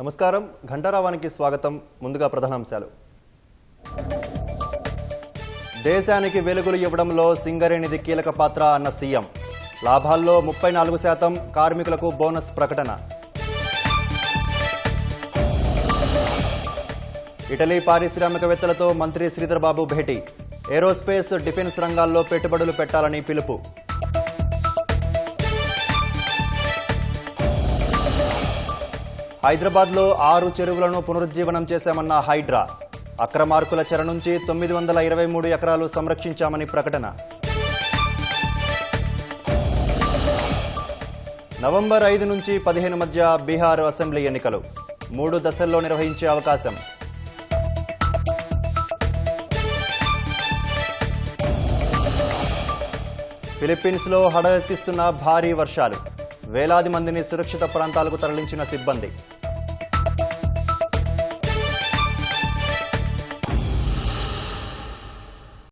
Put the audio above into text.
నమస్కారం ఘంటారావానికి స్వాగతం. ముందుగా ప్రధానాంశాలు. దేశానికి వెలుగులు ఇవ్వడంలో సింగరేణిది కీలక పాత్ర అన్న సీఎం. లాభాల్లో 34% కార్మికులకు బోనస్ ప్రకటన. ఇటలీ పారిశ్రామికవేత్తలతో మంత్రి శ్రీధర్ బాబు భేటీ. ఏరోస్పేస్, డిఫెన్స్ రంగాల్లో పెట్టుబడులు పెట్టాలని పిలుపు. హైదరాబాద్లో 6 చెరువులను పునరుజ్జీవనం చేశామన్న హైడ్రా. అక్రమార్కుల చెర నుంచి 923 ఎకరాలు సంరక్షించామని ప్రకటన. నవంబర్ 5 నుంచి 15 మధ్య బీహార్ అసెంబ్లీ ఎన్నికలు 3 దశల్లో నిర్వహించే అవకాశం. ఫిలిప్పీన్స్లో హడలెత్తిస్తున్న భారీ వర్షాలు. వేలాది మందిని సురక్షిత ప్రాంతాలకు తరలించిన సిబ్బంది.